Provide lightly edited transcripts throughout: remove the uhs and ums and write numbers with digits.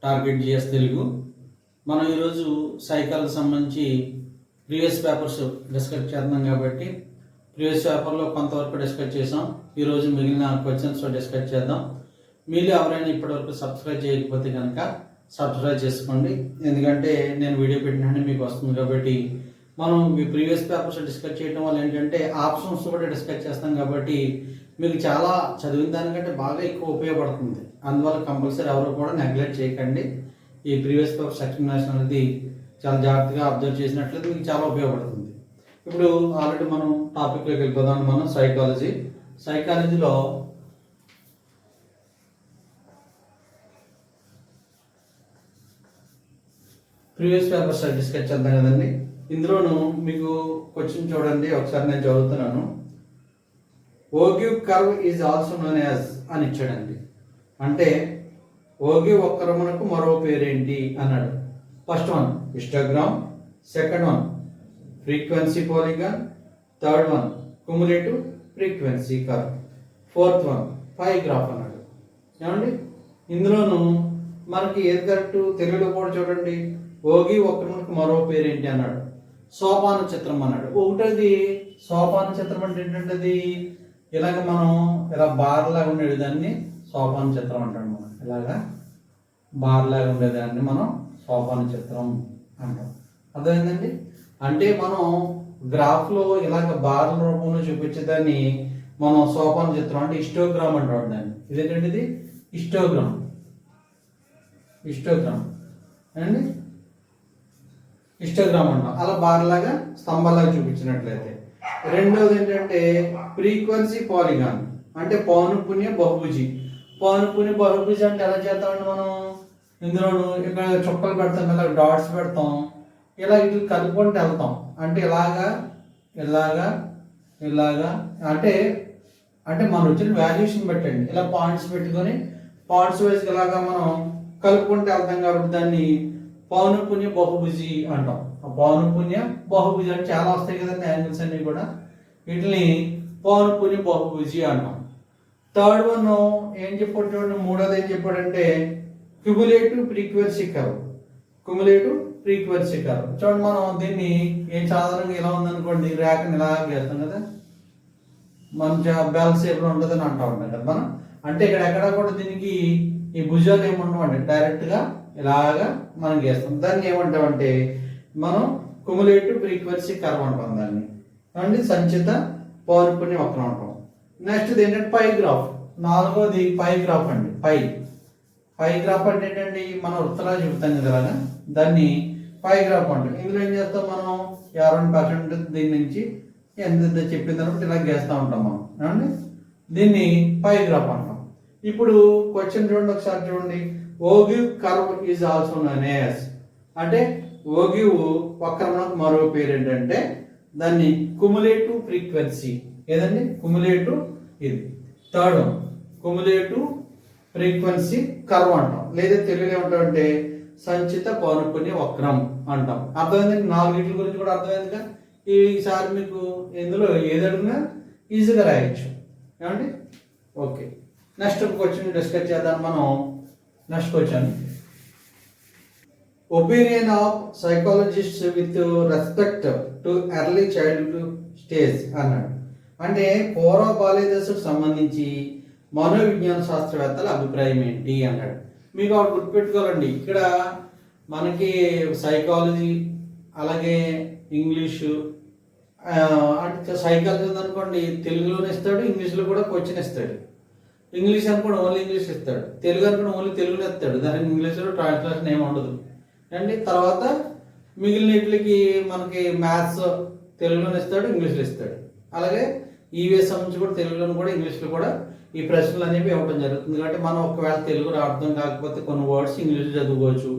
Target GS Telugu. మనం ఈరోజు psychology సంబంధించి ప్రీవియస్ పేపర్స్ డిస్కస్ చేద్దాం కాబట్టి ప్రీవియస్ పేపర్లో కొంతవరకు డిస్కస్ చేసాం. ఈరోజు మిగిలిన క్వశ్చన్స్ డిస్కస్ చేద్దాం. మీరు ఎవరైనా ఇప్పటివరకు సబ్స్క్రైబ్ చేయకపోతే కనుక సబ్స్క్రైబ్ చేసుకోండి, ఎందుకంటే నేను వీడియో పెట్టిన మీకు వస్తుంది. కాబట్టి మనం ఈ ప్రీవియస్ పేపర్స్ డిస్కస్ చేయడం వల్ల ఏంటంటే ఆప్షన్స్ కూడా డిస్కస్ చేస్తాం కాబట్టి మీకు చాలా చదివిన దానికంటే బాగా ఎక్కువ ఉపయోగపడుతుంది. అందువల్ల కంపల్సరీ ఎవరు కూడా నెగ్లెక్ట్ చేయకండి. ఈ ప్రీవియస్ పేపర్ ఎక్స్ప్లెనేషన్ అనేది చాలా జాగ్రత్తగా అబ్జర్వ్ చేసినట్లయితే మీకు చాలా ఉపయోగపడుతుంది. ఇప్పుడు ఆల్రెడీ మనం టాపిక్లోకి వెళ్ళిపోదాం. మనం సైకాలజీలో ప్రీవియస్ పేపర్స్ డిస్కస్ చేద్దాం కదండి. ఇందులోను మీకు క్వశ్చన్ చూడండి, ఒకసారి నేను చదువుతున్నాను. Ogive curve is also known as అని ఇచ్చాడండి. అంటే ఓగివ్ వక్రమునకు మరో పేరేంటి అన్నాడు. First one histogram, second one frequency polygon, third one cumulative frequency curve, fourth one pie graph అన్నాడు. ఏమండి ఇందులోను మనకి ఏది కరెక్ట్? తెలుగులో కూడా చూడండి, ఓగి వక్రమునకు మరో పేరేంటి అన్నాడు. సోపాన చిత్రం అన్నాడు. ఒకటది సోపాన చిత్రం అంటే ఏంటంటే అది ఇలాగ మనం ఇలా బార్ లాగా ఉండేదాన్ని సోపాన చిత్రం అంటాం. మనం ఇలాగా బార్ లాగా ఉండేదాన్ని మనం సోపాన చిత్రం అంటాం. అర్థమైందండి? అంటే మనం గ్రాఫ్లో ఇలాగ బార్ల రూపంలో చూపించేదాన్ని మనం సోపాన చిత్రం అంటే హిస్టోగ్రామ్ అంటాం. దాన్ని ఇదేంటంటే ఇది హిస్టోగ్రామ్ అండి, హిస్టోగ్రామ్ అంటాం. అలా బార్లాగా స్తంభాలాగా చూపించినట్లయితే. రెండవది ఏంటంటే ఫ్రీక్వెన్సీ పాలిగాన్ అంటే పౌనఃపున్య బహుభుజి. పౌనఃపున్య బహుభుజి అంటే ఎలా చేద్దామండి మనం? ఇందులోను ఇక్కడ చుక్కలు పెడతాం, ఇలా డాట్స్ పెడతాం, ఇలా ఇటు కలుపుకుంటూ వెళ్తాం. అంటే ఇలాగా అంటే మనం వచ్చిన వాల్యూషన్ పెట్టండి. ఇలా పాయింట్స్ పెట్టుకొని పాయింట్స్ వైజ్ ఇలాగా మనం కలుపుకుంటూ వెళ్తాం కాబట్టి దాన్ని పౌనఃపున్య బహుభుజి అంటాం. ఆ పౌనఃపున్య బహుభుజి అంటే చాలా వస్తాయి కదండి యాంగిల్స్ అన్ని కూడా, వీటిని పౌనఃపున్య బహుభుజి అంటాం. థర్డ్ వన్ ఏం చెప్పాడు? మూడోది ఏం చెప్పాడంటే క్యుములేటివ్ ఫ్రీక్వెన్సీ కర్వ్. చూడండి, మనం దీన్ని ఏం సాధారణంగా ఇలా ఉందనుకోండి, ర్యాక్ని ఇలా చేస్తాం కదా, మంచిగా బెల్ షేప్లో ఉంటుందని అంటూ ఉంటాం కదా మనం. అంటే ఇక్కడ ఎక్కడ కూడా దీనికి ఈ భుజాలు ఏముండవండి, డైరెక్ట్గా ఇలాగా మనం గీస్తాం. దాన్ని ఏమంటామంటే మనం క్యుములేటివ్ ఫ్రీక్వెన్సీ కర్వ్ అంటాం. దాన్ని అండి సంచిత పౌనఃపున్య వక్రం అంటాం. నెక్స్ట్ ఏంటంటే పై గ్రాఫ్. నాలుగోది పై గ్రాఫ్ అండి. పై గ్రాఫ్ అంటే ఏంటండి, మనం వృత్తలా చెబుతాం కదా, దాన్ని పై గ్రాఫ్ అంటాం. ఇందులో ఏం చేస్తాం మనం 50% దీని నుంచి ఎంత చెప్పిన తర్వాత ఇలా గీస్తూ ఉంటాం మనం. ఏమండి దీన్ని పై గ్రాఫ్ అంటాం. ఇప్పుడు క్వశ్చన్ చూడండి, ఒకసారి చూడండి. Ogive curve is also known as అంటే ఓగివ్ వక్రమునకు మరో పేరు ఏంటంటే దాన్ని క్యుములేటివ్ ఫ్రీక్వెన్సీ. ఏదండి? క్యుములేటివ్. ఇది third one cumulative frequency curve అంటాం. లేదా తెలుగులో ఏమంటామంటే సంచిత పౌనఃపున్య వక్రం అంటాం. అర్థమైందండి? నాలుగిట్ల గురించి కూడా అర్థమైందిగా. ఈసారి మీకు ఇందులో ఏది అడిగినా ఈజీగా రాయొచ్చు. ఏమండి? ఓకే, నెక్స్ట్ క్వశ్చన్ డిస్కస్ చేద్దాం మనం. Next question, opinion of psychologist with respect to early childhood stage అన్నాడు. అంటే పూర్వ బాల్య దశకు సంబంధించి మనోవిజ్ఞాన శాస్త్రవేత్తల అభిప్రాయం ఏంటి అన్నాడు. మీకు ఒకటి గుర్తుపెట్టుకోవాలండి, ఇక్కడ మనకి సైకాలజీ అలాగే ఇంగ్లీషు అంటే సైకాలజీ ఉందనుకోండి తెలుగులోనే ఇస్తాడు, ఇంగ్లీష్లో కూడా క్వశ్చన్ ఇస్తాడు. ఇంగ్లీష్ అనుకోండి ఓన్లీ ఇంగ్లీష్ ఇస్తాడు, తెలుగు అనుకోండి ఓన్లీ తెలుగులో ఇస్తాడు, దానికి ఇంగ్లీష్లో ట్రాన్స్లేషన్ ఏమి ఉండదు అండి. తర్వాత మిగిలినట్లకి మనకి మ్యాథ్స్ తెలుగులోనే ఇస్తాడు, ఇంగ్లీష్లో ఇస్తాడు. అలాగే ఈవీఎస్ సంబంధించి కూడా తెలుగులోను కూడా ఇంగ్లీష్లో కూడా ఈ ప్రశ్నలు అనేవి ఇవ్వడం జరుగుతుంది. కాబట్టి మనం ఒకవేళ తెలుగు అర్థం కాకపోతే కొన్ని వర్డ్స్ ఇంగ్లీష్లో చదువుకోవచ్చు,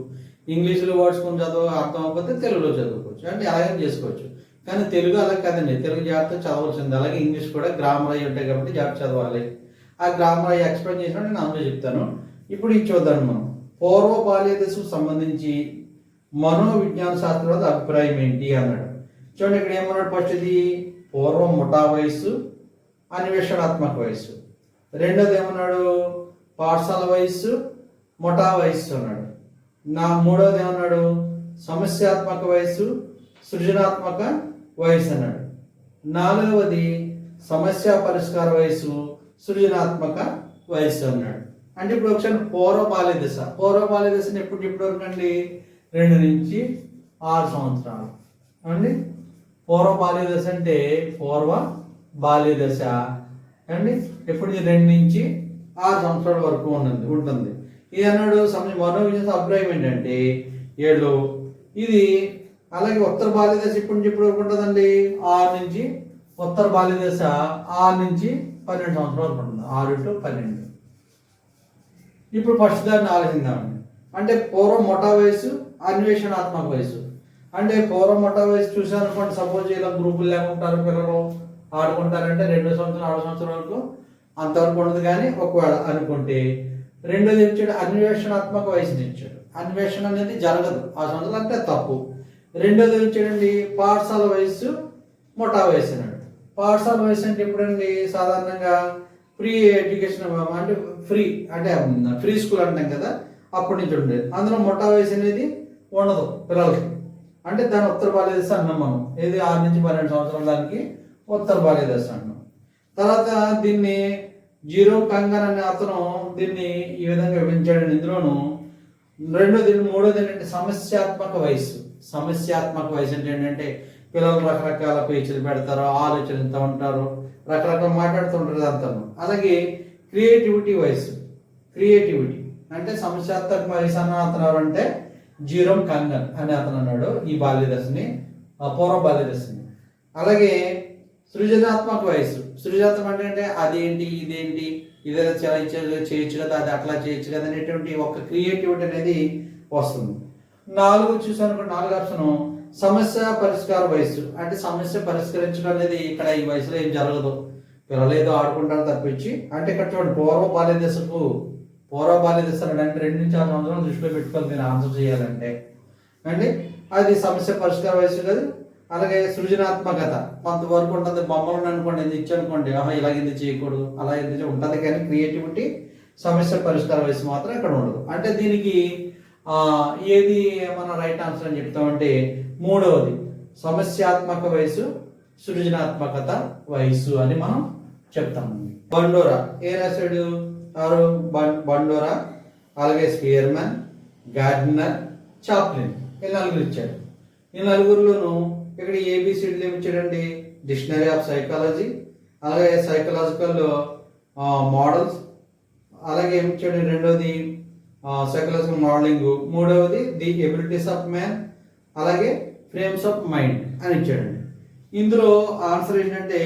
ఇంగ్లీష్లో వర్డ్స్ కొంచెం అర్థం అవ్వకపోతే తెలుగులో చదువుకోవచ్చు, అంటే అలాగే చేసుకోవచ్చు. కానీ తెలుగు అలా కాదండి, తెలుగు జాగ్రత్త చదవాల్సింది. అలాగే ఇంగ్లీష్ కూడా గ్రామర్ అయి ఉంటాయి కాబట్టి జాగ్రత్త చదవాలి. ఆ గ్రామర్ ఎక్స్ప్లెయిన్ చేసినట్టు నేను అందులో చెప్తాను. ఇప్పుడు ఇది చూద్దాం మనం. పూర్వ బాల్య దశకు సంబంధించి మనోవిజ్ఞాన శాస్త్రవేత్త అభిప్రాయం ఏంటి అన్నాడు. చూడండి, ఇక్కడ ఏమన్నాడు? ఫస్ట్ ఇది పూర్వ ముఠా వయస్సు, అన్వేషణాత్మక వయస్సు. రెండోది ఏమన్నాడు? పాఠశాల వయస్సు, ముఠా వయస్సు అన్నాడు. మూడవది ఏమన్నాడు, సమస్యాత్మక వయస్సు, సృజనాత్మక వయస్సు అన్నాడు. నాలుగవది సమస్య పరిష్కార వయస్సు, సృజనాత్మక వయస్సు అన్నాడు. అంటే ఇప్పుడు ఒకసారి పూర్వ బాల్య దశ. పూర్వ బాల్య దశని ఇప్పటి వరకు అండి 2 నుంచి 6 సంవత్సరాలు అండి. పూర్వ బాల్య దశ అంటే పూర్వ బాల్య దశ అండి ఎప్పుడు 2 నుంచి 6 సంవత్సరాల వరకు ఉంటుంది. ఇది అన్నాడు మనోవిజ్ఞాన అభిప్రాయం ఏంటంటే 7. ఇది అలాగే ఉత్తర బాల్య దశ ఇప్పుడు వరకు ఉంటుందండి 6 నుంచి, ఉత్తర బాల్య దశ 6 నుంచి 12 సంవత్సరాల వరకు ఉంటుంది. 6 to 12. ఇప్పుడు ఫస్ట్ దాన్ని ఆలోచిందామండి. అంటే పూర్వ మొటా వయసు, అన్వేషణాత్మక వయసు. అంటే పూర్వ మొటా వయసు చూసారనుకోండి, సపోజ్ ఇలా గ్రూపులు లేకుంటారు, పిల్లలు ఆడుకుంటారంటే 2 సంవత్సరం 6 సంవత్సరాల వరకు అంతవరకు ఉండదు. కానీ ఒకవేళ అనుకుంటే రెండోది ఇచ్చాడు, అన్వేషణాత్మక వయసుని ఇచ్చాడు. అన్వేషణ అనేది జరగదు ఆ సంవత్సరాలు, అంటే తప్పు. రెండోది ఇచ్చాడండి పాఠశాల వయస్సు, మొటా వయసు అన్నాడు. పాఠశాల వయసు అంటే ఎప్పుడండి, సాధారణంగా ఫ్రీ ఎడ్యుకేషన్ అంటే ఫ్రీ స్కూల్ అంటాం కదా, అప్పటి నుంచి ఉండేది. అందులో మొట్టా వయసు అనేది ఉండదు పిల్లలకి. అంటే దాని ఉత్తర బాల్య దశ అన్నాం మనం. ఏది 6 నుంచి 12 సంవత్సరాల దానికి ఉత్తర బాల్య దశ అన్నాం. తర్వాత దీన్ని జీరోమ్ కంగన్ అనే అతను దీన్ని ఈ విధంగా వివరించాడు. ఇందులోను మూడోది ఏంటంటే సమస్యాత్మక వయసు. సమస్యాత్మక వయసు అంటే ఏంటంటే పిల్లలు రకరకాల పేచీలు పెడతారు, ఆలోచనతో ఉంటారు, రకరకాల మాట్లాడుతుంటారు అంతా. అలాగే క్రియేటివిటీ వయసు. క్రియేటివిటీ అంటే సమస్యాత్మక వయసు అన్న అతను ఎవరంటే జీరోమ్ కంగన్ అనే అతను అన్నాడు ఈ బాల్య దశని, పూర్వ బాల్య దశని. అలాగే సృజనాత్మక వయసు. సృజనాత్మక అంటే అదేంటి, ఇదేంటి, ఇదేదో చేయొచ్చు కదా, అది అట్లా చేయొచ్చు కదా అనేటువంటి ఒక క్రియేటివిటీ అనేది వస్తుంది. 4 చూసాను, 4 ఆప్షన్ సమస్య పరిష్కార వయస్సు. అంటే సమస్య పరిష్కరించడం అనేది ఇక్కడ ఈ వయసులో ఏం జరగదు, పిల్లలు ఏదో ఆడుకుంటారు తప్పించి. అంటే ఇక్కడ చూడండి పూర్వ బాల్య దశకు, పూర్వ బాల్య దశ అంటే 2 నుంచి 6 సంవత్సరాలు దృష్టిలో పెట్టుకొని నేను ఆన్సర్ చేయాలంటే అంటే అది సమస్య పరిష్కార వయస్సు కాదు. అలాగే సృజనాత్మకత కొంతవరకు ఉంటుంది. బొమ్మలు అనుకోండి, ఇది ఇచ్చనుకోండి, ఇలా ఎందుకు చేయకూడదు, అలా ఎందుకు ఉంటుంది. కానీ క్రియేటివిటీ, సమస్య పరిష్కార వయసు మాత్రం ఇక్కడ ఉండదు. అంటే దీనికి ఏది మన రైట్ ఆన్సర్ అని చెప్తామంటే మూడవది సమస్యాత్మక వయసు, సృజనాత్మకత వయసు అని మనం చెప్తాము. బండోరా ఏ రాశాడు, బండోరా, అలాగే స్పియర్మన్, గార్డినర్, చాప్లిన్, ఈ 4 ఇచ్చాడు. ఈ 4లోను ఇక్కడ ఏబిసిడీలు ఏమి ఇచ్చాడండి, డిక్షనరీ ఆఫ్ సైకాలజీ, అలాగే సైకలాజికల్ మోడల్స్, అలాగే ఏమి ఇచ్చాడు రెండోది సైకలాజికల్ మోడలింగ్, మూడవది ది ఎబిలిటీస్ ఆఫ్ మ్యాన్, అలాగే ఫ్రేమ్స్ ఆఫ్ మైండ్ అని ఇచ్చాడండి. ఇందులో ఆన్సర్ ఏంటంటే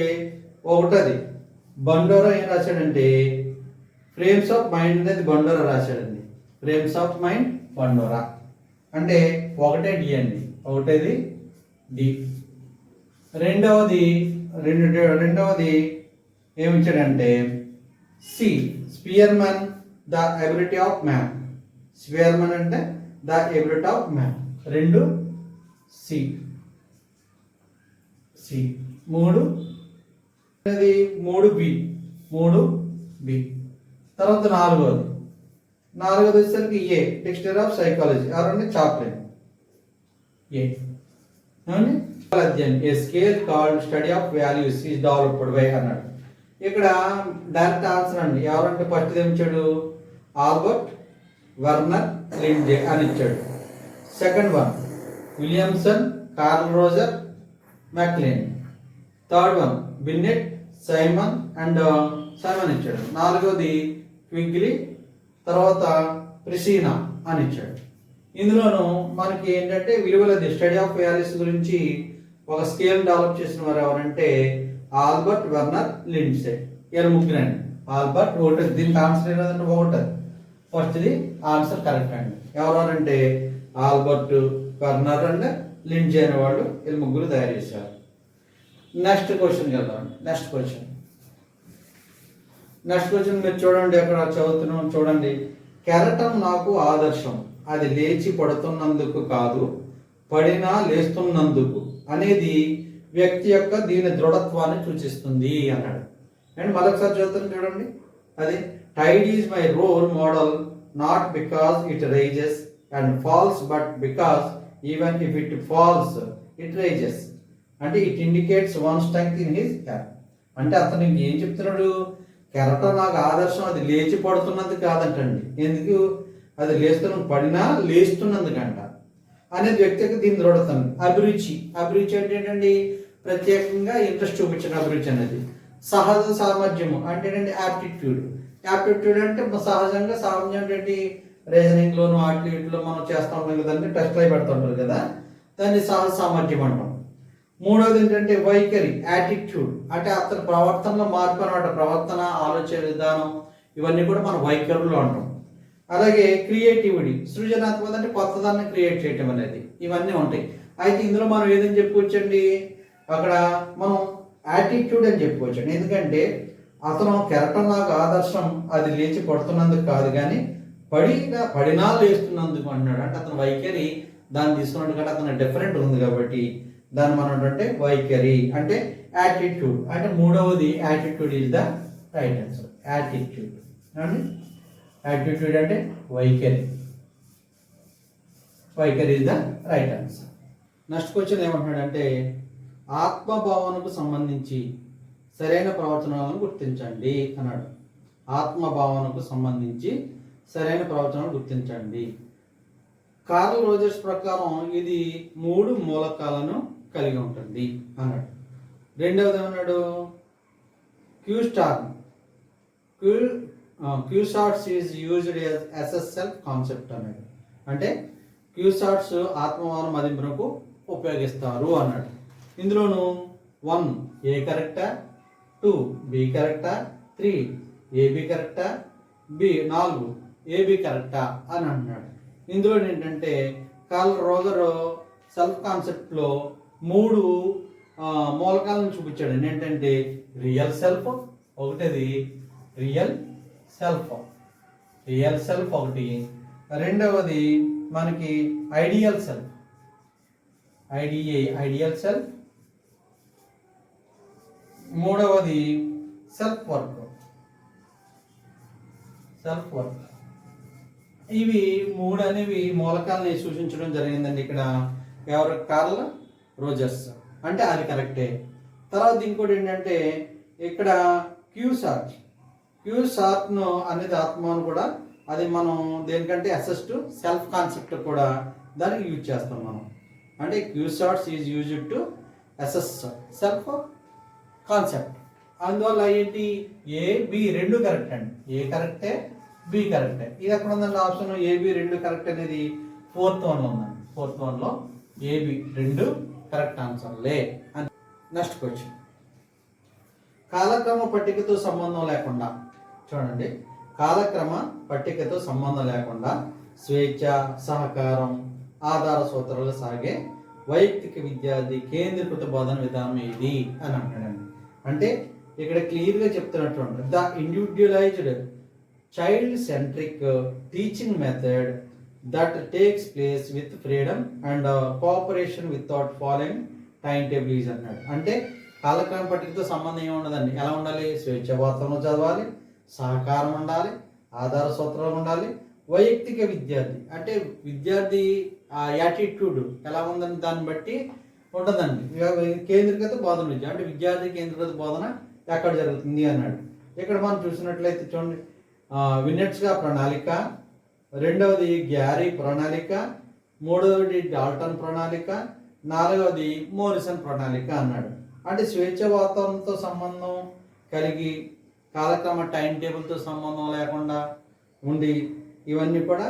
ఒకటది బండోరా ఏం రాశాడంటే ఫ్రేమ్స్ ఆఫ్ మైండ్ అనేది బండోరా రాశాడండి. ఫ్రేమ్స్ ఆఫ్ మైండ్ బండోరా అంటే ఒకటే డి అండి, ఒకటేది డి. రెండవది ఏమిచ్చాడంటే C Spearman the ability of man. Spearman అంటే the ability of man, 2 C. 3 B. తర్వాత 4వది వచ్చేసరికి ఏ డిక్షనరీ ఆఫ్ సైకాలజీ, ఎవరంటే చాప్లిన్. ఏ అధ్యయనం a scale called study of values is developed by అన్నాడు. ఇక్కడ డైరెక్ట్ ఆన్సర్ అండి. ఎవరంటే ఫస్ట్ ఇచ్చాడు ఆల్బర్ట్ వెర్నర్ లిండే అని ఇచ్చాడు. Second one Williamson, Carl Roger, Maclean. Third one Binet, Simon ఇచ్చాడు. 4వది క్విగ్లీ, తర్వాత ప్రిసీనా అని ఇచ్చాడు. ఇందులోనూ మనకి ఏంటంటే విలువలది స్టడీ ఆఫ్ వాల్యూస్ గురించి ఒక స్కేల్ డెవలప్ చేసిన వారు ఎవరంటే ఆల్బర్ట్ వెర్నర్ లిండ్సే. ఇలా 3 అండి. ఆల్బర్ట్ ఒకటి, దీనికి ఆన్సర్ ఏదంటే ఒకటి, ఫస్ట్ది ఆన్సర్ కరెక్ట్ అండి. ఎవరంటే ఆల్బర్ట్ వెర్నర్ అండ్ లిండ్సే అనే వాళ్ళు వీళ్ళు 3 తయారు చేశారు. నెక్స్ట్ క్వశ్చన్కి వెళ్దాం. నెక్స్ట్ క్వశ్చన్ మీరు చూడండి, ఎక్కడ చదువుతున్నాం చూడండి. కెరటం నాకు ఆదర్శం, అది లేచి పడుతున్నందుకు కాదు, పడినా లేస్తున్నందుకు అనేది వ్యక్తి యొక్క దీని దృఢత్వాన్ని సూచిస్తుంది అన్నాడు. అండ్ మరొకసారి చదువుతాను చూడండి. అది tide is my role model not because it rises and falls but because even if it falls it rises, అంటే it indicates one strength in his character. అంటే అతనికి ఏం చెప్తున్నాడు, కెరటం నాకు ఆదర్శం, అది లేచి పడుతున్నది కాదంటండి. ఎందుకు, అది లేస్తున్న పడినా లేస్తున్నందుకంట అనేది వ్యక్తికి దీని దృఢతం. అభిరుచి, అభిరుచి అంటే ఏంటండి, ప్రత్యేకంగా ఇంట్రెస్ట్ చూపించిన అభిరుచి అనేది. సహజ సామర్థ్యము అంటే ఏంటంటే యాప్టిట్యూడ్. యాప్టిట్యూడ్ అంటే సహజంగా, సామాన్యం ఏంటి, రీజనింగ్ లోను వాటి వీటిలో మనం చేస్తూ ఉంటాం కదండి, టెస్ట్లు అయి పెడుతుంటారు కదా, దాన్ని సహజ సామర్థ్యం అంటాం. మూడవది ఏంటంటే వైఖరి, యాటిట్యూడ్, అంటే అతని ప్రవర్తనలో మార్పు అనమాట. ప్రవర్తన, ఆలోచన విధానం, ఇవన్నీ కూడా మనం వైఖరులు అంటాం. అలాగే క్రియేటివిటీ, సృజనాత్మకత అంటే కొత్తదాన్ని క్రియేట్ చేయటం అనేది, ఇవన్నీ ఉంటాయి. అయితే ఇందులో మనం ఏదని చెప్పుకోవచ్చండి, అక్కడ మనం యాటిట్యూడ్ అని చెప్పుకోవచ్చండి. ఎందుకంటే అతను కెరటం నాకు ఆదర్శం, అది లేచి పడుతున్నందుకు కాదు కానీ పడినా లేస్తున్నందుకు అన్నాడు. అంటే అతను వైఖరి దాన్ని తీసుకున్నాడు కాబట్టి అతను డిఫరెంట్ ఉంది కాబట్టి దాన్ని మనం అంటే వైఖరి అంటే యాటిట్యూడ్. అంటే మూడవది attitude is the right answer. Attitude అండి, యాటిట్యూడ్ అంటే వైఖరి, వైఖరి is the right answer. Next question ఏమంటున్నాడంటే ఆత్మభావనకు సంబంధించి సరైన ప్రవచనాలను గుర్తించండి అన్నాడు. ఆత్మభావనకు సంబంధించి సరైన ప్రవచనాలను గుర్తించండి. కార్ల్ రోజర్స్ ప్రకారం ఇది 3 మూలకాలను కలిగి ఉంటుంది అన్నాడు. రెండవది ఏమన్నాడు, Q sorts is used as a self concept అన్నాడు. అంటే క్యూసాట్స్ ఆత్మభావన మదింపునకు ఉపయోగిస్తారు అన్నాడు. ఇందులోను 1 ఏ కరెక్టా, 2 బి కరెక్టా, 3 ఏబి కరెక్టా, 4 ఏబి కరెక్టా అని అంటున్నాడు. ఇందులో ఏంటంటే కార్ల్ రోజర్ సెల్ఫ్ కాన్సెప్ట్లో 3 మూలకాలను చూపించాడు. ఏంటంటే రియల్ సెల్ఫ్ ఒకటిది, రియల్ సెల్ఫ్ ఒకటి, రెండవది మనకి ఐడియల్ సెల్ఫ్, ఐడియల్ సెల్ఫ్, మూడవది సెల్ఫ్ వర్క్. ఇవి 3 అనేవి మూలకాలని సూచించడం జరిగిందండి ఇక్కడ. ఎవరు, కార్ల్ రోజర్స్. అంటే అది కరెక్టే. తర్వాత ఇంకోటి ఏంటంటే ఇక్కడ క్యూసార్ట్ను అనేది ఆత్మను కూడా, అది మనం దేనికంటే అసెస్ట్ సెల్ఫ్ కాన్సెప్ట్ కూడా దానికి యూజ్ చేస్తాం మనం. అంటే Q sorts is used to assess self concept. అందువల్ల ఏంటి, ఏ బి 2 కరెక్ట్ అండి. ఏ కరెక్టే, బి కరెక్టే. ఇది ఎక్కడ ఉందండి ఆప్షన్, ఏబి 2 కరెక్ట్ అనేది 4th వన్లో ఉందండి. 4th వన్లో ఏబి 2 కరెక్ట్ ఆన్సర్లే అని. నెక్స్ట్ క్వశ్చన్, కాలక్రమ పట్టికతో సంబంధం లేకుండా, చూడండి, కాలక్రమ పట్టికతో సంబంధం లేకుండా స్వేచ్ఛ, సహకారం, ఆధార సూత్రాలు సాగే వైయక్తిక విద్యార్థి కేంద్రీకృత బోధన విధానం ఏది అని అంటాడండి. అంటే ఇక్కడ క్లియర్గా చెప్తున్నట్టు the individualised child centric teaching method that takes place with freedom and cooperation without following time tables అన్నాడు. అంటే కాలక్రమ పట్టికతో సంబంధం ఏమి ఉండదండి. ఎలా ఉండాలి, స్వేచ్ఛ వాతావరణం చదవాలి, సహకారం ఉండాలి, ఆధార సూత్రాలు ఉండాలి. వైయక్తిక విద్యార్థి అంటే విద్యార్థి యాటిట్యూడ్ ఎలా ఉందని దాన్ని బట్టి ఉంటుందండి. కేంద్రీకృత బోధన విద్య అంటే విద్యార్థి కేంద్రీకృత బోధన ఎక్కడ జరుగుతుంది అన్నాడు. ఇక్కడ మనం చూసినట్లయితే చూడండి, వినెట్స్గా ప్రణాళిక, రెండవది గ్యారీ ప్రణాళిక, మూడవది డాల్టన్ ప్రణాళిక, నాలుగవది మోరిసన్ ప్రణాళిక అన్నాడు. అంటే స్వేచ్ఛ వాతావరణంతో సంబంధం కలిగి కాలక్రమ టైం టేబుల్తో సంబంధం లేకుండా ఉండి ఇవన్నీ కూడా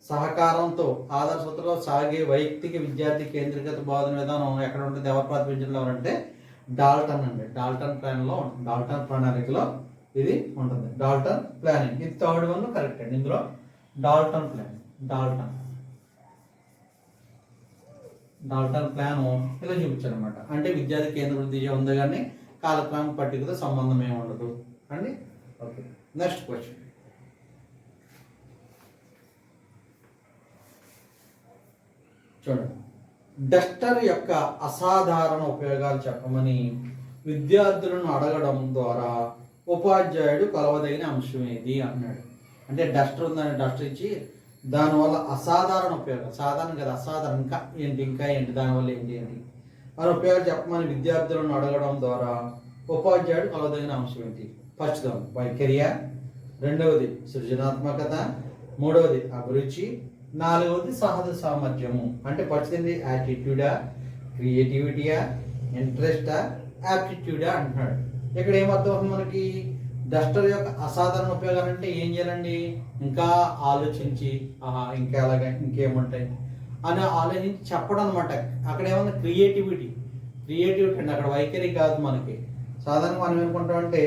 సహకారంతో ఆధార సూత్రంలో సాగే వైయక్తిక విద్యార్థి కేంద్రీకృత బోధన విధానం ఎక్కడ ఉంటుంది, ఎవరు ప్రతిపించడంలో అంటే డాల్టన్ అండి. డాల్టన్ ప్లాన్లో ఉంటుంది, డాల్టన్ ప్రణాళికలో ఇది ఉంటుంది. డాల్టన్ ప్లానింగ్, ఇది 3rd వన్ కరెక్ట్ అండి. ఇందులో డాల్టన్ ప్లాన్, డాల్టన్ ప్లాన్ ఇలా చూపించారు అనమాట. అంటే విద్యార్థి కేంద్ర వృద్ధి ఉంది కానీ కాలక్రమ పట్టికతో సంబంధం ఏమి ఉండదు అండి. ఓకే, నెక్స్ట్ క్వశ్చన్, చూడండి, డస్టర్ యొక్క అసాధారణ ఉపయోగాలు చెప్పమని విద్యార్థులను అడగడం ద్వారా ఉపాధ్యాయుడు కొలవదగిన అంశం ఏది అన్నాడు. అంటే డస్టర్ ఉందని డస్టర్ ఇచ్చి దానివల్ల అసాధారణ ఉపయోగం, సాధారణ కదా అసాధారణ, ఇంకా ఏంటి దానివల్ల ఏంటి అని ఉపయోగాలు చెప్పమని విద్యార్థులను అడగడం ద్వారా ఉపాధ్యాయుడు కొలదగిన అంశం ఏంటి? ఫస్ట్ వైఖర్య, రెండవది సృజనాత్మకత, మూడవది అభిరుచి, నాలుగవది సహజ సామర్థ్యము. అంటే ఫస్ట్ ఏంటి? యాటిట్యూడా, క్రియేటివిటీయా, ఇంట్రెస్టా, యాప్టిట్యూడా అంటున్నాడు. ఇక్కడ ఏమర్థం అవుతుంది మనకి? డస్టర్ యొక్క అసాధారణ ఉపయోగాలు అంటే ఏం చేయాలండి? ఇంకా ఆలోచించి ఇంకా అలాగే ఇంకేముంటాయి అని ఆలోచించి చెప్పడం అనమాట. అక్కడ ఏమన్నా క్రియేటివిటీ అండి. అక్కడ వైఖరి కాదు మనకి. సాధారణంగా మనం ఏమనుకుంటామంటే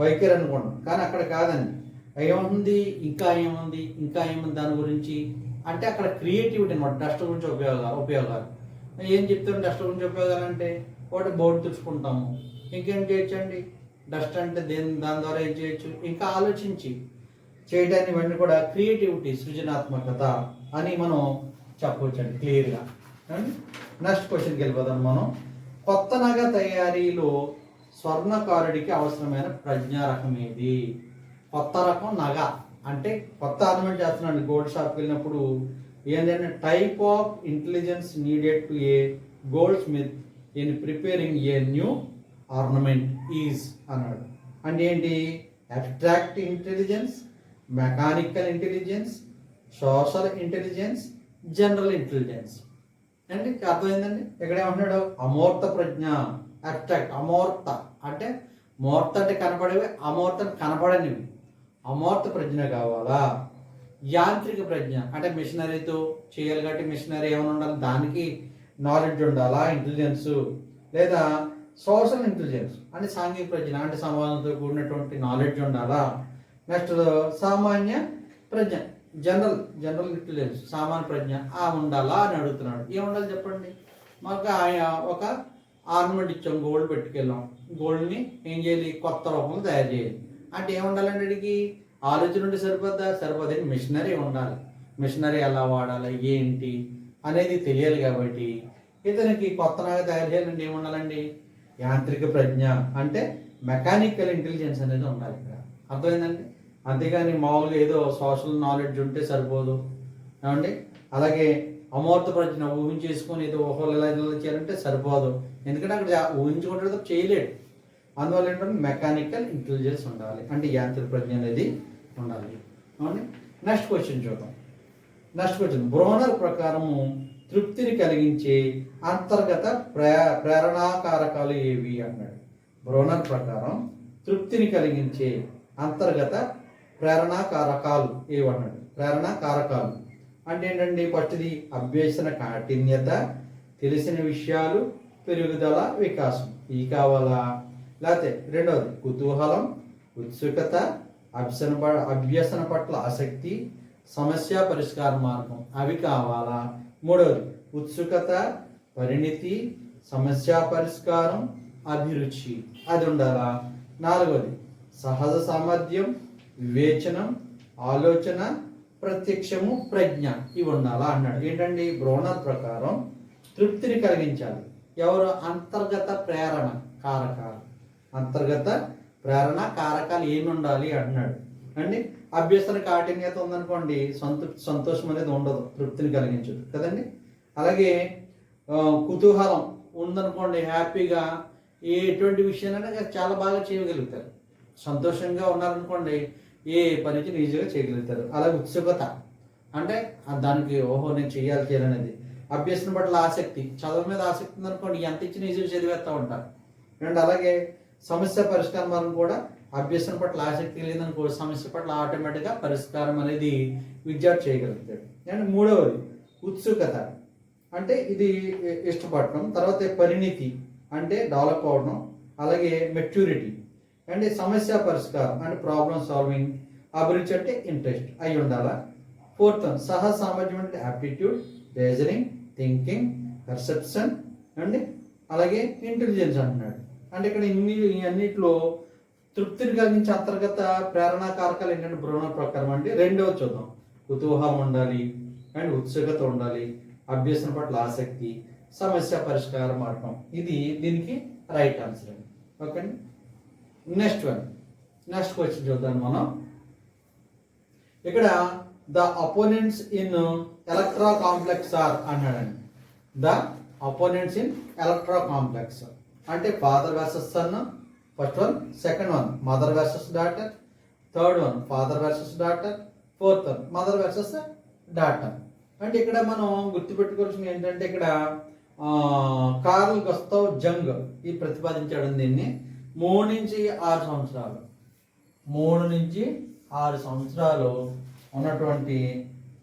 వైఖరి అనుకుంటాం, కానీ అక్కడ కాదండి. ఏముంది ఇంకా ఏముంది దాని గురించి అంటే అక్కడ క్రియేటివిటీ అనమాట. డస్ట్ గురించి ఉపయోగాలు ఏం చెప్తారు? డస్ట్ గురించి ఉపయోగాలు అంటే ఒకటి బోర్డు తుడుచుకుంటాము, ఇంకేం చేయొచ్చండి? డస్ట్ అంటే దాని ద్వారా ఏం చేయొచ్చు? ఇంకా ఆలోచించి చేయడానికి ఇవన్నీ కూడా క్రియేటివిటీ, సృజనాత్మకత అని మనం చెప్పవచ్చండి క్లియర్గా. నెక్స్ట్ క్వశ్చన్కి వెళ్ళిపోదాం మనం. కొత్త నగ తయారీలో స్వర్ణకారుడికి అవసరమైన ప్రజ్ఞా రకం ఏది? కొత్త రకం నగ అంటే కొత్త ఆర్నమెంట్ చేస్తున్నాడు. గోల్డ్ షాప్కి వెళ్ళినప్పుడు ఏంటంటే type of intelligence needed to A gold Smith in preparing a new ornament is అన్నాడు. అంటే ఏంటి? Abstract intelligence, mechanical intelligence, social intelligence, general intelligence. అంటే అర్థమైందండి. ఇక్కడ ఏమంటున్నాడు? అమూర్త ప్రజ్ఞ, అబ్స్ట్రాక్ట్, అమూర్త అంటే మూర్త అంటే కనపడేవి, అమూర్త కనపడనివి. అమూర్త ప్రజ్ఞ కావాలా? యాంత్రిక ప్రజ్ఞ అంటే మిషనరీతో చేయాలి కాబట్టి మిషనరీ ఏమైనా ఉండాలి, దానికి నాలెడ్జ్ ఉండాలా, ఇంటెలిజెన్స్. లేదా సోషల్ ఇంటెలిజెన్స్ అంటే సాంఘిక ప్రజ్ఞ అంటే సమాజంతో కూడినటువంటి నాలెడ్జ్ ఉండాలా. నెక్స్ట్ సామాన్య ప్రజ్ఞ, జనరల్ ఇంటెలిజెన్స్, సామాన్య ప్రజ్ఞ ఉండాలా అని అడుగుతున్నాడు. ఏముండాలి చెప్పండి? మాకు ఒక ఆర్నమెంట్ ఇచ్చాం, గోల్డ్ పెట్టుకెళ్ళాం, గోల్డ్ని ఏం చేయాలి? కొత్త రూపంలో తయారు చేయాలి అంటే ఏముండాలండి? అడిగి ఆలోచన ఉంటే సరిపోద్ది. మిషనరీ ఉండాలి. మిషనరీ ఎలా వాడాలి ఏంటి అనేది తెలియాలి. కాబట్టి ఇతనికి కొత్త నాగా తయారు చేయాలంటే ఏముండాలండి? యాంత్రిక ప్రజ్ఞ అంటే మెకానికల్ ఇంటెలిజెన్స్ అనేది ఉండాలి ఇక్కడ. అర్థమైందండి. అంతేగాని మామూలుగా ఏదో సోషల్ నాలెడ్జ్ ఉంటే సరిపోదు ఏమండి. అలాగే అమూర్త ప్రజ్ఞ ఊహించేసుకొని ఏదో ఊహలు ఎలా చేయాలంటే సరిపోదు. ఎందుకంటే అక్కడ ఊహించుకుంటే చేయలేడు. అందువల్ల ఏంటంటే మెకానికల్ ఇంటెలిజెన్స్ ఉండాలి, అంటే యాంత్రిక ప్రజ్ఞ అనేది ఉండాలి. అవునండి. నెక్స్ట్ క్వశ్చన్ చూద్దాం. నెక్స్ట్ క్వశ్చన్, బ్రోనర్ ప్రకారము తృప్తిని కలిగించే అంతర్గత ప్రేరణాకారకాలు ఏవి అన్నాడు. బ్రోనర్ ప్రకారం తృప్తిని కలిగించే అంతర్గత ప్రేరణాకారకాలు ఏవి అన్నాడు. ప్రేరణాకారకాలు అంటే ఏంటండి? ఫస్ట్ది అభ్యసన కాఠిన్యత, తెలిసిన విషయాలు, పెరుగుదల, వికాసం. ఇవి కావాలా? లేకపోతే రెండవది కుతూహలం, ఉత్సుకత, అభ్యసన పట్ల ఆసక్తి, సమస్య పరిష్కార మార్గం అవి కావాలా? మూడవది ఉత్సుకత, పరిణితి, సమస్య పరిష్కారం, అభిరుచి అది ఉండాలా? నాలుగవది సహజ సామర్థ్యం, వివేచనం, ఆలోచన, ప్రత్యక్షము, ప్రజ్ఞ ఇవి ఉండాలా అన్నాడు. ఏంటండి? బ్రోనర్ ప్రకారం తృప్తిని కలిగించాలి. ఎవరు? అంతర్గత ప్రేరణ కారకాలు. అంతర్గత ప్రేరణ కారకాలు ఏమి ఉండాలి అంటున్నాడు అండి. అభ్యసన కాఠిన్యత ఉందనుకోండి, సంతోషం అనేది ఉండదు, తృప్తిని కలిగించదు కదండి. అలాగే కుతూహలం ఉందనుకోండి, హ్యాపీగా ఎటువంటి విషయాలైనా చాలా బాగా చేయగలుగుతారు. సంతోషంగా ఉన్నారనుకోండి, ఏ పనికి ఈజీగా చేయగలుగుతారు. అలాగే ఉత్సుకత అంటే దానికి నేను చేయాలనేది. అభ్యసన పట్ల ఆసక్తి, చదువు మీద ఆసక్తి ఉందనుకోండి, ఎంత ఇచ్చిన ఈజీగా చదివేస్తూ ఉంటారు. అండ్ అలాగే సమస్య పరిష్కారం కూడా అభ్యసన పట్ల ఆసక్తి లేదనుకో, సమస్య పట్ల ఆటోమేటిక్గా పరిష్కారం అనేది విద్యార్థి చేయగలుగుతాడు. అండ్ మూడవది ఉత్సుకత అంటే ఇది ఇష్టపడటం. తర్వాత పరిణితి అంటే డెవలప్ అవడం. అలాగే మెచ్యూరిటీ అంటే సమస్య పరిష్కారం అంటే ప్రాబ్లమ్ సాల్వింగ్. అభిరుచి అంటే ఇంట్రెస్ట్ అయి ఉండాలా. ఫోర్త్ సహజ సామర్థ్యం అంటే యాప్టిట్యూడ్, రీజనింగ్, థింకింగ్, పర్సెప్షన్ అండి. అలాగే ఇంటెలిజెన్స్ అంటున్నాడు. అంటే ఇక్కడ అన్నిట్లో తృప్తిని కలిగించే అంతర్గత ప్రేరణాకారకాలు ఏంటంటే బ్రోనర్ ప్రకారం అంటే రెండవది చూద్దాం. కుతూహలం ఉండాలి అండ్ ఉత్సుకత ఉండాలి, అభ్యసన పట్ల ఆసక్తి, సమస్య పరిష్కార మార్గం. ఇది దీనికి రైట్ ఆన్సర్ అండి. ఓకే అండి. నెక్స్ట్ క్వశ్చన్ చూద్దాం మనం. ఇక్కడ the opponents in Electra complex are అన్నాడండి. The opponents in Electra complex అంటే father versus son, first one. Second one mother versus daughter. Third one father versus daughter. Fourth one mother versus daughter. అంటే ఇక్కడ మనం గుర్తుపెట్టుకోవాల్సింది ఏంటంటే ఇక్కడ curl గస్తావ్ Jung ఈ ప్రతిపాదించాడు దీన్ని 3 నుంచి 6 సంవత్సరాలు 3 నుంచి 6 సంవత్సరాలు ఉన్నటువంటి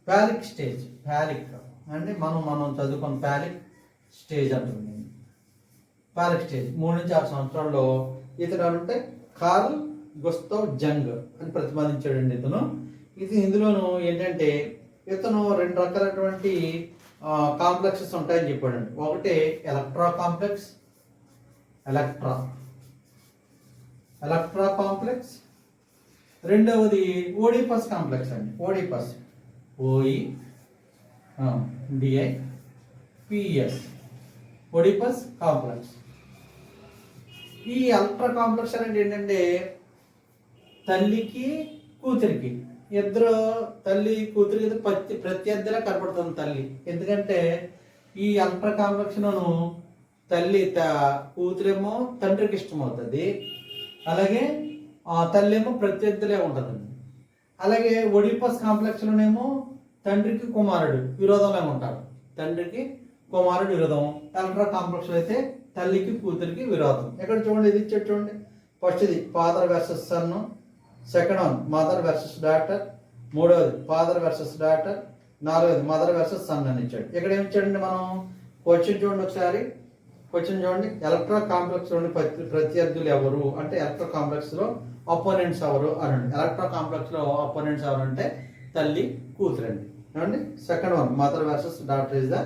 ప్యాలిక్ స్టేజ్. ప్యాలిక్ అంటే మనం చదువుకున్న ప్యాలిక్ స్టేజ్ అంటుంది. ప్యాలిక్ స్టేజ్ 3 నుంచి 6 సంవత్సరాల్లో ఇతను అంటే కార్ల్ గస్తావ్ జంగ్ అని ప్రతిపాదించాడండి ఇతను. ఇందులోను ఏంటంటే ఇతను 2 రకాలైనటువంటి కాంప్లెక్సెస్ ఉంటాయని చెప్పాడండి. ఒకటి ఎలక్ట్రా కాంప్లెక్స్, ఎలక్ట్రా కాంప్లెక్స్. రెండవది ఓడిపస్ కాంప్లెక్స్ అండి. Oedipus OEDIPS Oedipus complex. ఈ ఎలక్ట్రా కాంప్లెక్స్ అనేది ఏంటంటే తల్లికి కూతురికి ఇద్దరు తల్లి కూతురికి ప్రత్యర్థిలా కనపడుతుంది తల్లి. ఎందుకంటే ఈ ఎలక్ట్రా కాంప్లెక్స్ లోను తల్లి కూతురేమో తండ్రికి ఇష్టమవుతుంది, అలాగే తల్లి ఏమో ప్రత్యర్థిలే ఉంటుందండి. అలాగే ఒడిపస్ కాంప్లెక్స్ లోనేమో తండ్రికి కుమారుడు విరోధంలో ఉంటారు. తండ్రికి కుమారుడు విరోధం. ఎలక్ట్రా కాంప్లెక్స్ లో అయితే తల్లికి కూతురికి విరోధం. ఇక్కడ చూడండి, ఇది ఇచ్చాడు చూడండి. ఫస్ట్ ఇది father versus son, second one mother versus daughter, మూడవది ఫాదర్ వర్సెస్ డాటర్, నాలుగవది మదర్ వర్సెస్ సన్ అని ఇచ్చాడు. ఇక్కడ ఏమి ఇచ్చాడండి మనం క్వశ్చన్ చూడండి ఒకసారి. క్వశ్చన్ చూడండి, ఎలక్ట్రా కాంప్లెక్స్ లోని ప్రత్యర్థులు ఎవరు అంటే ఎలక్ట్రా కాంప్లెక్స్ లో అపోనెంట్స్ ఎవరు అనండి. ఎలక్ట్రా కాంప్లెక్స్ లో అపోనెంట్స్ ఎవరు అంటే తల్లి కూతురండి. ఏమండి second one mother versus daughter is the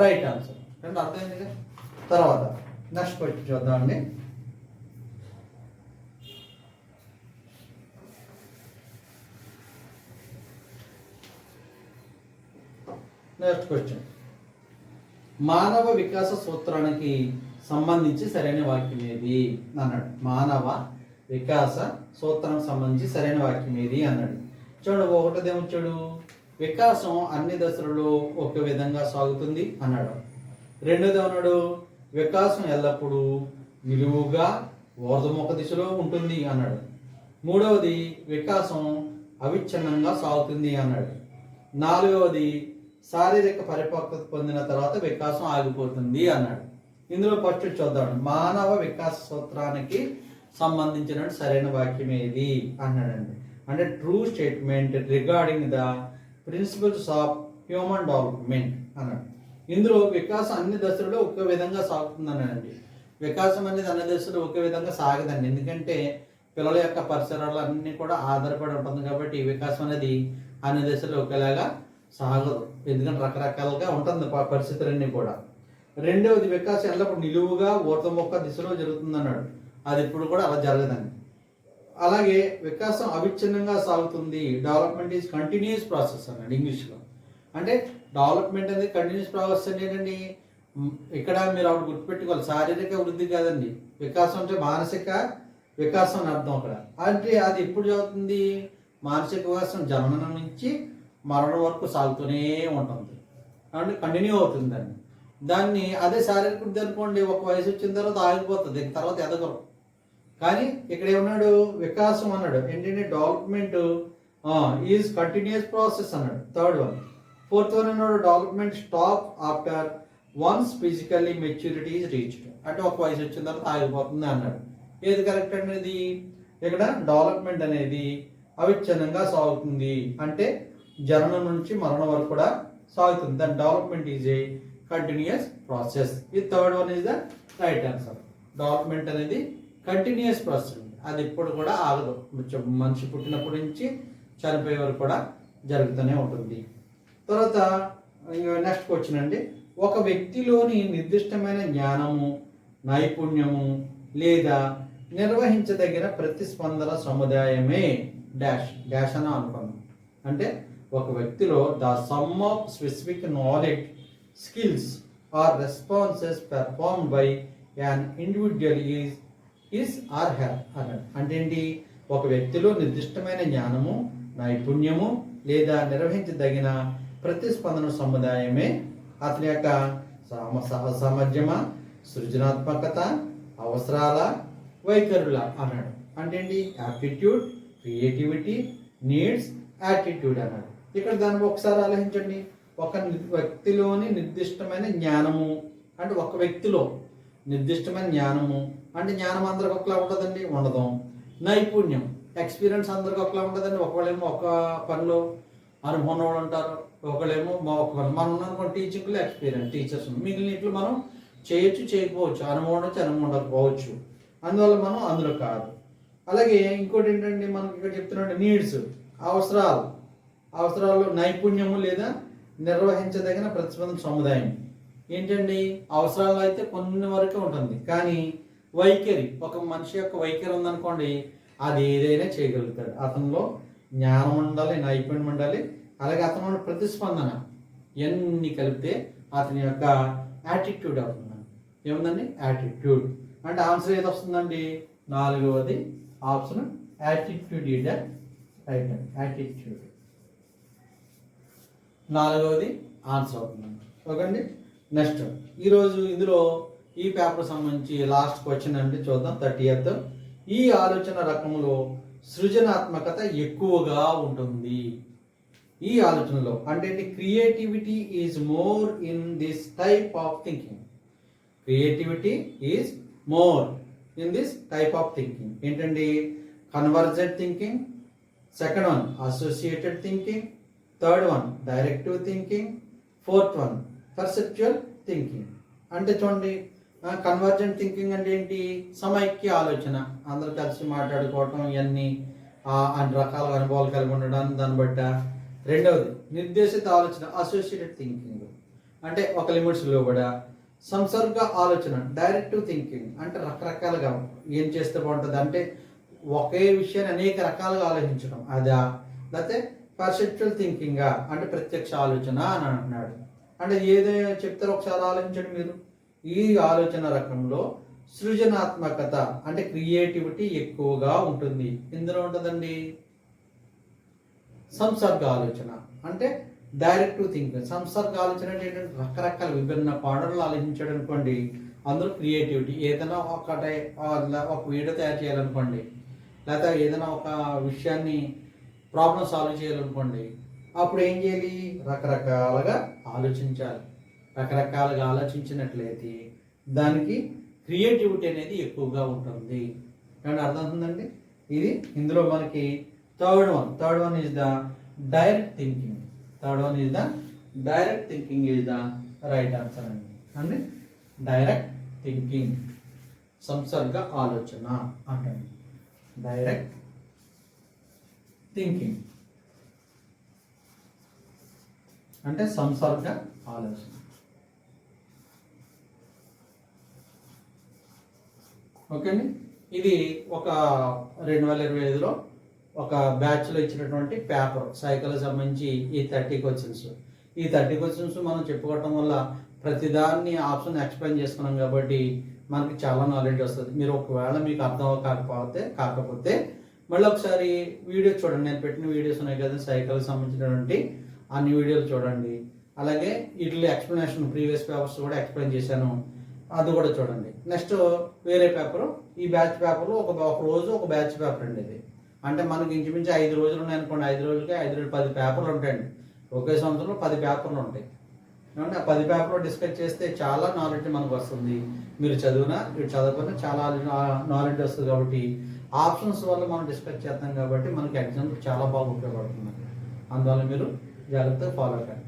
right answer. అర్థమైంది. తర్వాత నెక్స్ట్ క్వశ్చన్ చూద్దామండి. నెక్స్ట్ క్వశ్చన్, మానవ వికాస సూత్రానికి సంబంధించి సరైన వాక్యం ఏది అన్నాడు. మానవ వికాస సూత్రానికి సంబంధించి సరైన వాక్యం ఏది అన్నాడు. చూడండి, ఒకటిదేమొచ్చాడు, వికాసం అన్ని దశలలో ఒక విధంగా సాగుతుంది అన్నాడు. రెండోది అన్నాడు, వికాసం ఎల్లప్పుడూ నిలువుగా ఊర్ధ్వముఖ దిశలో ఉంటుంది అన్నాడు. మూడవది వికాసం అవిచ్ఛిన్నంగా సాగుతుంది అన్నాడు. నాలుగవది శారీరక పరిపక్వత పొందిన తర్వాత వికాసం ఆగిపోతుంది అన్నాడు. ఇందులో ఫస్ట్ చూద్దాం, మానవ వికాస సూత్రానికి సంబంధించిన సరైన వాక్యం ఏది అన్నాడండి. అంటే true statement regarding the principles of human development అన్నాడు. ఇందులో వికాసం అన్ని దశలలో ఒకే విధంగా సాగుతుంది అన్నాడండి. వికాసం అనేది అన్ని దశలో ఒకే విధంగా సాగదండి. ఎందుకంటే పిల్లల యొక్క పరిసరాలు అన్నీ కూడా ఆధారపడి ఉంటుంది కాబట్టి వికాసం అనేది అన్ని దశలో ఒకేలాగా సాగదు. ఎందుకంటే రకరకాలుగా ఉంటుంది పరిస్థితులన్నీ కూడా. రెండవది వికాసం ఎల్లప్పుడు నిలువుగా ఊర్ధ్వముఖ దిశలో జరుగుతుంది అన్నాడు. అది ఇప్పుడు కూడా అలా జరగదండి. అలాగే వికాసం అవిచ్ఛిన్నంగా సాగుతుంది. డెవలప్మెంట్ ఈజ్ కంటిన్యూస్ ప్రాసెస్ అన్నాడు ఇంగ్లీష్లో. అంటే డెవలప్మెంట్ అనేది కంటిన్యూస్ ప్రాసెస్ అంటే ఏంటండి, ఇక్కడ మీరు అప్పుడు గుర్తుపెట్టుకోవాలి, శారీరక వృద్ధి కాదండి. వికాసం అంటే మానసిక వికాసం అని అర్థం అక్కడ. అంటే అది ఎప్పుడు జరుగుతుంది, మానసిక వికాసం జననం నుంచి మరణం వరకు సాగుతూనే ఉంటుంది, అంటే కంటిన్యూ అవుతుందండి. దాన్ని అదే శారీరక వృద్ధి అనుకోండి, ఒక వయసు వచ్చిన తర్వాత ఆగిపోతుంది, తర్వాత ఎదగరు. కానీ ఇక్కడ ఏమన్నాడు, వికాసం అన్నాడు ఏంటంటే డెవలప్మెంట్ ఈజ్ కంటిన్యూస్ ప్రాసెస్ అన్నాడు. Third one. ఫోర్త్ వన్ అన్నాడు development stop after once physically maturity is reached, అంటే ఒక వయసు వచ్చిన తర్వాత ఆగిపోతుంది అన్నాడు. ఏది కరెక్ట్ అనేది, ఇక్కడ డెవలప్మెంట్ అనేది అవిచ్ఛిన్నంగా సాగుతుంది, అంటే జననం నుంచి మరణం వరకు కూడా సాగుతుంది. దాని development is a continuous process. ఈ third one is the right answer. Development అనేది కంటిన్యూస్ ప్రాసెస్, అది ఇప్పుడు కూడా ఆగదు. మనిషి పుట్టినప్పటి నుంచి చనిపోయే వరకు కూడా జరుగుతూనే ఉంటుంది. తర్వాత నెక్స్ట్ క్వశ్చన్ అండి, ఒక వ్యక్తిలోని నిర్దిష్టమైన జ్ఞానము, నైపుణ్యము లేదా నిర్వహించదగిన ప్రతిస్పందన సముదాయమే డాష్ డాష్ అని అనుకున్నాం. అంటే ఒక వ్యక్తిలో the sum of specific knowledge, skills or responses performed by an individual is or have అన్నాడు. అంటే ఏంటి, ఒక వ్యక్తిలో నిర్దిష్టమైన జ్ఞానము, నైపుణ్యము లేదా నిర్వహించదగిన ప్రతిస్పందన సముదాయమే అతని యొక్క సామర్థ్యమా, సృజనాత్మకత, అవసరాల, వైఖరుల అన్నాడు. అంటే ఏంటి? యాప్టిట్యూడ్, క్రియేటివిటీ, నీడ్స్, యాటిట్యూడ్ అన్నాడు. ఇక్కడ దాన్ని ఒకసారి ఆలోచించండి. ఒక వ్యక్తిలోని నిర్దిష్టమైన జ్ఞానము అంటే ఒక వ్యక్తిలో నిర్దిష్టమైన జ్ఞానము అంటే జ్ఞానం అందరికి ఒకలా ఉండదండి, ఉండదు. నైపుణ్యం, ఎక్స్పీరియన్స్ అందరికి ఒకలా ఉండదండి. ఒకళ్ళేమో ఒక పనిలో అనుభవం వాళ్ళు ఉంటారు, ఒకళ్ళేమో ఒక పని. మనం అనుకోండి టీచింగ్లో ఎక్స్పీరియన్స్ టీచర్స్, మిగిలిన ఇట్లు మనం చేయొచ్చు చేయకపోవచ్చు, అనుభవం నుంచి అనుభవం ఉండకపోవచ్చు, అందువల్ల మనం అందులో కాదు. అలాగే ఇంకోటి ఏంటంటే మనకి ఇక్కడ చెప్తున్నట్టు నీడ్స్, అవసరాలు నైపుణ్యము లేదా నిర్వహించదగిన ప్రతిస్పందన సముదాయం. ఏంటండి? అవసరాలు అయితే కొన్ని వరకే ఉంటుంది, కానీ వైఖరి, ఒక మనిషి యొక్క వైఖరి ఉందనుకోండి, అది ఏదైనా చేయగలుగుతాడు. అతనిలో జ్ఞానం ఉండాలి, నైపుణ్యం ఉండాలి, అలాగే అతను ప్రతిస్పందన ఇవన్నీ కలిపితే అతని యొక్క యాటిట్యూడ్ అవుతుందండి. ఏముందండి? యాటిట్యూడ్. అంటే ఆన్సర్ ఏది వస్తుందండి? 4వది ఆప్షన్ యాటిట్యూడ్. రైట్, యాటిట్యూడ్ 4వది ఆన్సర్ అవుతుందండి. ఓకే అండి. నెక్స్ట్ ఈరోజు ఇందులో ఈ పేపర్ సంబంధించి లాస్ట్ క్వశ్చన్ అండి, చూద్దాం. 30th. ఈ ఆలోచన రకంలో సృజనాత్మకత ఎక్కువగా ఉంటుంది. ఈ ఆలోచనలో అంటే creativity is more in this type of thinking. Creativity is more in this type of thinking. ఏంటండి? Convergent thinking, second one associated thinking, third one directive thinking, fourth one perceptual thinking. అంటే చూడండి, కన్వర్జెంట్ థింకింగ్ అంటే ఏంటి? సమైక్య ఆలోచన, అందరు కలిసి మాట్లాడుకోవటం, ఇవన్నీ అన్ని రకాల అనుభవాలు కలిగి ఉండడం, దాన్ని బట్టి. రెండవది నిర్దేశిత ఆలోచన, అసోసియేటెడ్ థింకింగ్, అంటే ఒక లిమిట్స్ లోబడా. సంసర్గ ఆలోచన, డైరెక్టివ్ థింకింగ్, అంటే రకరకాలుగా ఏం చేస్తే బాగుంటుంది అంటే ఒకే విషయాన్ని అనేక రకాలుగా ఆలోచించడం, అదా. లేకపోతే పర్సెప్చువల్ థింకింగ్ అంటే ప్రత్యక్ష ఆలోచన అని అంటున్నాడు. అంటే ఏదైనా చెప్తారో ఒకసారి ఆలోచించండి మీరు. ఈ ఆలోచన రకంలో సృజనాత్మకత అంటే క్రియేటివిటీ ఎక్కువగా ఉంటుంది. ఇందులో ఉంటుందండి సంసర్గ ఆలోచన అంటే డైరెక్టివ్ థింకింగ్. సంసర్గ ఆలోచన అంటే ఏంటంటే రకరకాల విభిన్న కోణాలు ఆలోచించడం అనుకోండి, అందులో క్రియేటివిటీ. ఏదైనా ఒక వీడియో తయారు చేయాలనుకోండి, లేకపోతే ఏదైనా ఒక విషయాన్ని ప్రాబ్లం సాల్వ్ చేయాలనుకోండి, అప్పుడు ఏం చేయాలి? రకరకాలుగా ఆలోచించాలి. రకరకాలుగా ఆలోచించినట్లయితే దానికి క్రియేటివిటీ అనేది ఎక్కువగా ఉంటుంది. ఏమన్నా అర్థం అవుతుందండి? ఇది ఇందులో మనకి third one is the direct thinking. Direct thinking is the right answer అండి. డైరెక్ట్ థింకింగ్ సంసర్గ ఆలోచన అంటండి. డైరెక్ట్ థింకింగ్ అంటే సంసర్గ ఆలోచన. ఓకే అండి. ఇది ఒక 2025లో ఒక బ్యాచ్లో ఇచ్చినటువంటి పేపర్, సైకాలజీ సంబంధించి ఈ 30 క్వశ్చన్స్. ఈ 30 క్వశ్చన్స్ మనం చెప్పుకోవటం వల్ల ప్రతిదాన్ని ఆప్షన్ ఎక్స్ప్లెయిన్ చేసుకున్నాం కాబట్టి మనకి చాలా నాలెడ్జ్ వస్తుంది. మీరు ఒకవేళ మీకు అర్థం కాకపోతే మళ్ళీ ఒకసారి వీడియో చూడండి. నేను పెట్టిన వీడియోస్ ఉన్నాయి కదా, సైకాలజీ సంబంధించినటువంటి అన్ని వీడియోలు చూడండి. అలాగే వీటిలో ఎక్స్ప్లెనేషన్ ప్రీవియస్ పేపర్స్ కూడా ఎక్స్ప్లెయిన్ చేశాను, అది కూడా చూడండి. నెక్స్ట్ వేరే పేపరు, ఈ బ్యాచ్ పేపర్లో ఒక రోజు ఒక బ్యాచ్ పేపర్ అండి. ఇది అంటే మనకి ఇంచుమించు 5 రోజులు ఉన్నాయి అనుకోండి, 5 రోజులకి 10 పేపర్లు ఉంటాయండి. ఒకే సంవత్సరంలో 10 పేపర్లు ఉంటాయి. ఏమంటే ఆ 10 పేపర్లో డిస్కస్ చేస్తే చాలా నాలెడ్జ్ మనకు వస్తుంది. మీరు చదవకపోయినా చాలా నాలెడ్జ్ వస్తుంది. కాబట్టి ఆప్షన్స్ వల్ల మనం డిస్కస్ చేస్తాం కాబట్టి మనకి ఎగ్జామ్ చాలా బాగా ఉపయోగపడుతుంది. అందువల్ల మీరు జాగ్రత్తగా ఫాలో కండి.